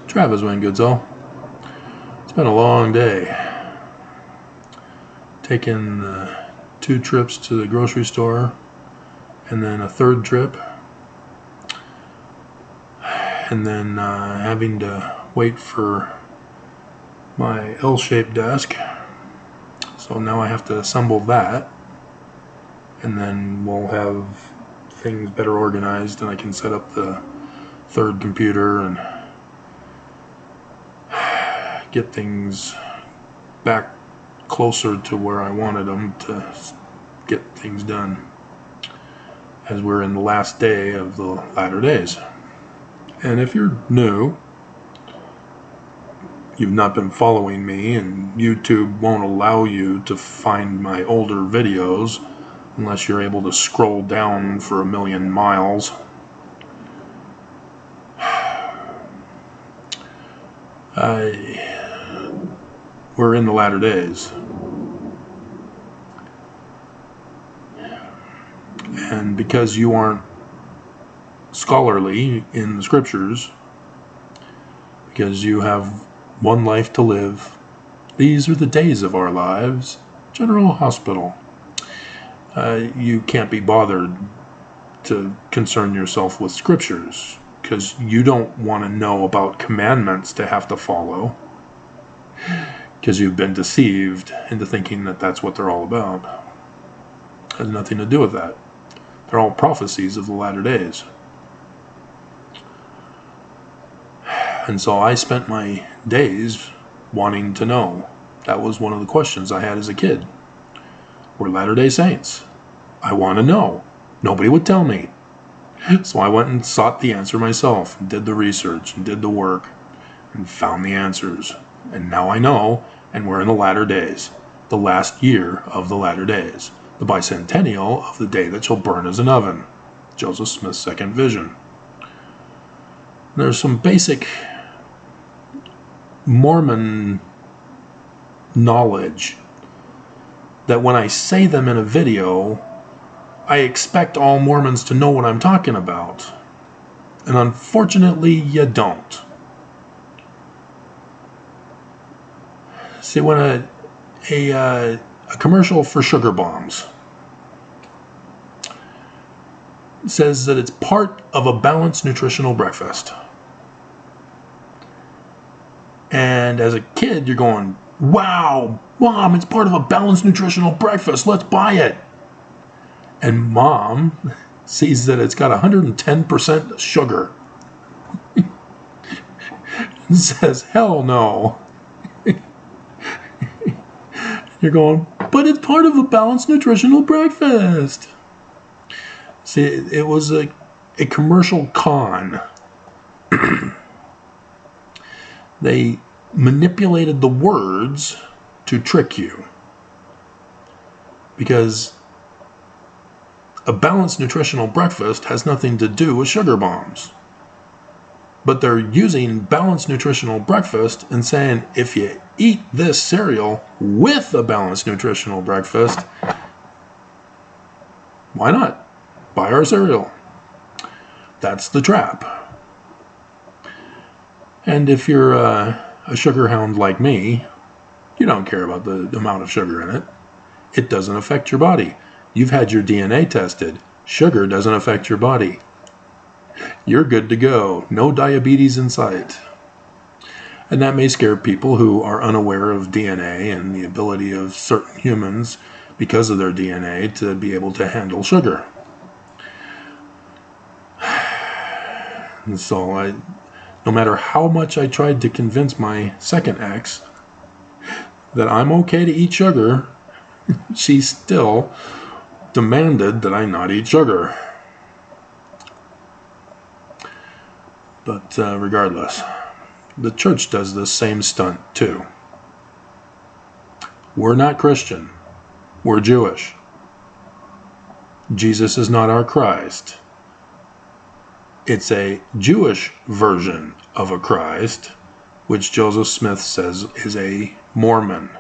Travis went good, so it's been a long day. Taking 2 trips to the grocery store and then a 3rd trip, and then having to wait for my L-shaped desk. So now I have to assemble that, and then we'll have things better organized and I can set up the 3rd computer and get things back closer to where I wanted them to get things done, as we're in the last day of the latter days. And if you're new, you've not been following me, and YouTube won't allow you to find my older videos unless you're able to scroll down for 1,000,000 miles. We're in the latter days. And because you aren't scholarly in the scriptures, because you have one life to live, these are the days of our lives, General Hospital. You can't be bothered to concern yourself with scriptures, because you don't want to know about commandments to have to follow, because you've been deceived into thinking that that's what they're all about. It has nothing to do with that. They're all prophecies of the latter days. And so I spent my days wanting to know. That was one of the questions I had as a kid. We're Latter-day Saints. I want to know. Nobody would tell me. So I went and sought the answer myself, and did the research, and did the work, and found the answers. And now I know, and we're in the latter days, the last year of the latter days, the bicentennial of the day that shall burn as an oven, Joseph Smith's second vision. There's some basic Mormon knowledge that when I say them in a video, I expect all Mormons to know what I'm talking about. And unfortunately, you don't. See, when a commercial for sugar bombs says that it's part of a balanced nutritional breakfast, and as a kid you're going, wow, Mom, it's part of a balanced nutritional breakfast, let's buy it. And Mom sees that it's got 110% sugar and says, hell no. You're going, but it's part of a balanced nutritional breakfast. See, it was a commercial con. They manipulated the words to trick you, because a balanced nutritional breakfast has nothing to do with sugar bombs. But they're using balanced nutritional breakfast and saying, if you eat this cereal with a balanced nutritional breakfast, why not? Buy our cereal. That's the trap. And if you're a sugar hound like me, you don't care about the amount of sugar in it. It doesn't affect your body. You've had your DNA tested. Sugar doesn't affect your body. You're good to go. No diabetes in sight. And that may scare people who are unaware of DNA and the ability of certain humans, because of their DNA, to be able to handle sugar. And so no matter how much I tried to convince my second ex that I'm okay to eat sugar, she still demanded that I not eat sugar. But regardless, the church does this same stunt too. We're not Christian. We're Jewish. Jesus is not our Christ. It's a Jewish version of a Christ, which Joseph Smith says is a Mormon,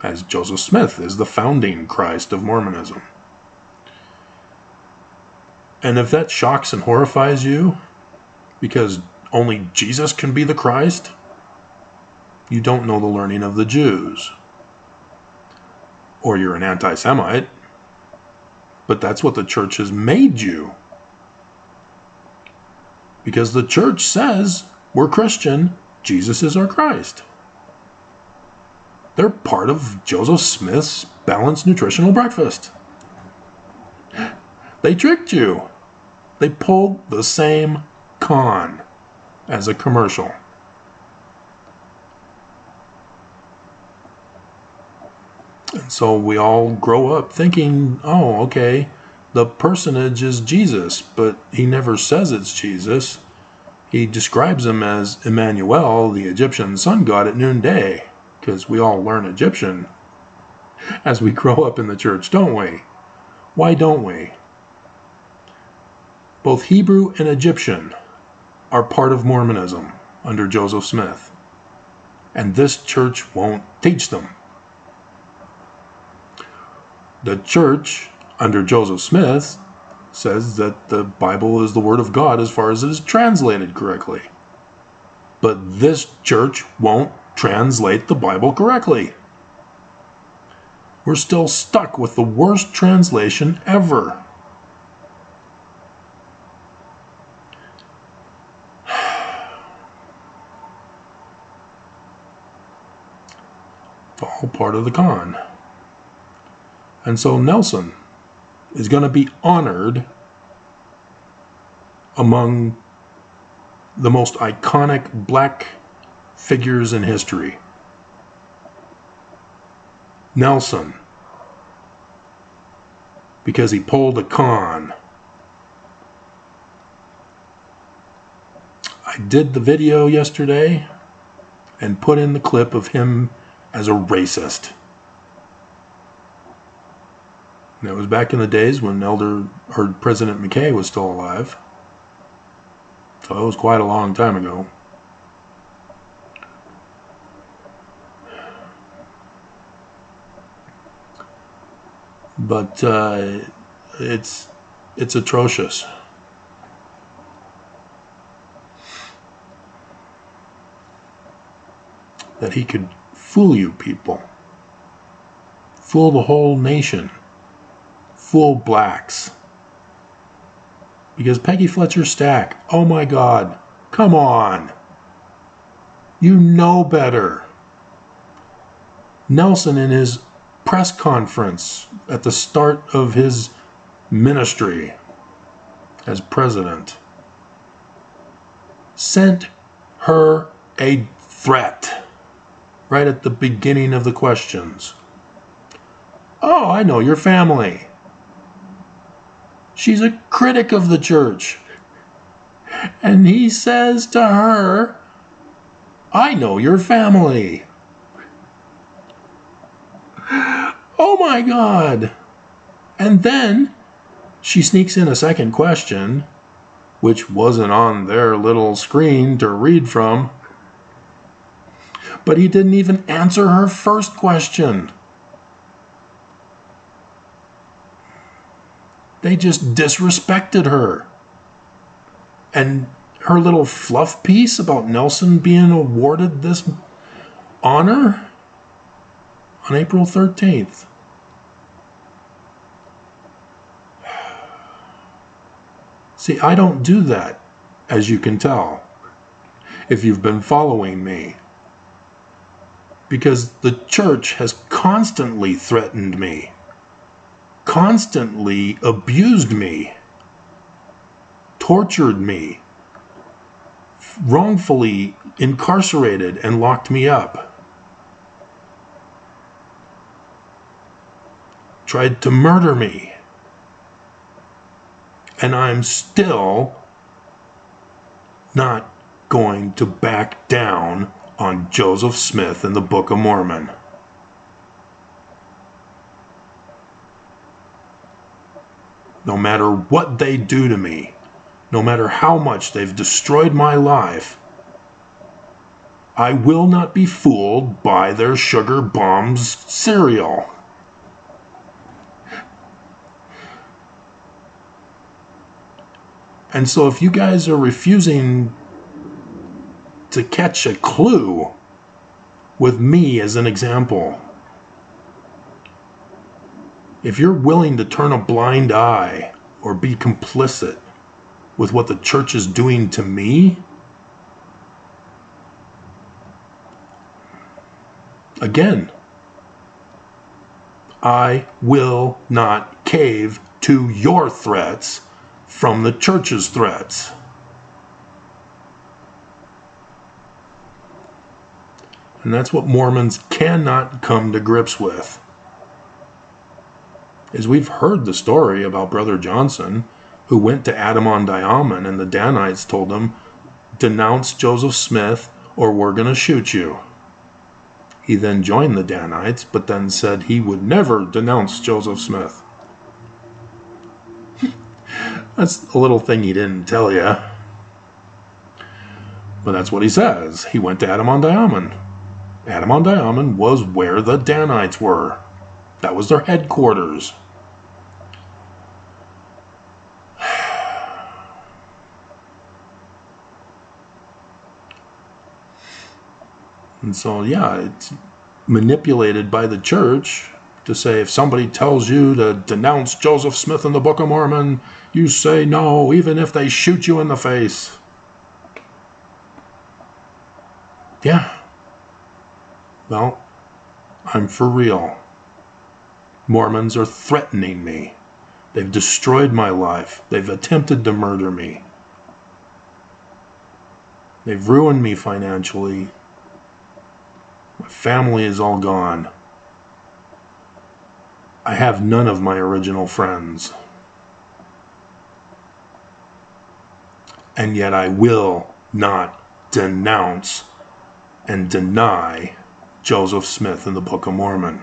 as Joseph Smith is the founding Christ of Mormonism. And if that shocks and horrifies you, because only Jesus can be the Christ? You don't know the learning of the Jews. Or you're an anti-Semite. But that's what the church has made you. Because the church says we're Christian, Jesus is our Christ. They're part of Joseph Smith's balanced nutritional breakfast. They tricked you. They pulled the same con as a commercial. And so we all grow up thinking, oh, okay, the personage is Jesus, but he never says it's Jesus. He describes him as Emmanuel, the Egyptian sun god at noonday, because we all learn Egyptian as we grow up in the church, don't we? Why don't we? Both Hebrew and Egyptian are part of Mormonism under Joseph Smith, and this church won't teach them. The church under Joseph Smith says that the Bible is the Word of God as far as it is translated correctly. But this church won't translate the Bible correctly. We're still stuck with the worst translation ever. It's all part of the con. And so Nelson is going to be honored among the most iconic black figures in history. Nelson, because he pulled a con. I did the video yesterday and put in the clip of him as a racist. And that was back in the days when President McKay was still alive. So it was quite a long time ago. But it's atrocious. That he could fool you people. Fool the whole nation. Fool blacks. Because Peggy Fletcher Stack, oh my God, come on. You know better. Nelson, in his press conference at the start of his ministry as president, sent her a threat right at the beginning of the questions. Oh, I know your family. She's a critic of the church. And he says to her, I know your family. Oh my God. And then she sneaks in a second question, which wasn't on their little screen to read from. But he didn't even answer her first question. They just disrespected her. And her little fluff piece about Nelson being awarded this honor on April 13th. See, I don't do that, as you can tell, if you've been following me. Because the church has constantly threatened me. Constantly abused me, tortured me, wrongfully incarcerated and locked me up, tried to murder me, and I'm still not going to back down on Joseph Smith and the Book of Mormon. No matter what they do to me, no matter how much they've destroyed my life, I will not be fooled by their sugar bombs cereal. And so if you guys are refusing to catch a clue with me as an example. If you're willing to turn a blind eye or be complicit with what the church is doing to me, again, I will not cave to your threats from the church's threats. And that's what Mormons cannot come to grips with. Is we've heard the story about Brother Johnson, who went to Adam-on-Diamond, and the Danites told him, denounce Joseph Smith or we're going to shoot you. He then joined the Danites, but then said he would never denounce Joseph Smith. That's a little thing he didn't tell you. But that's what he says. He went to Adam-on-Diamond. Adam-on-Diamond was where the Danites were. That was their headquarters. And so, yeah, it's manipulated by the church to say if somebody tells you to denounce Joseph Smith in the Book of Mormon, you say no, even if they shoot you in the face. Yeah. Well, I'm for real. Mormons are threatening me. They've destroyed my life. They've attempted to murder me. They've ruined me financially. My family is all gone. I have none of my original friends. And yet I will not denounce and deny Joseph Smith in the Book of Mormon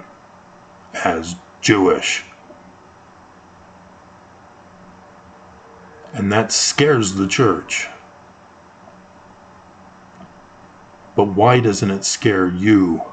as Jewish. And that scares the church. But why doesn't it scare you?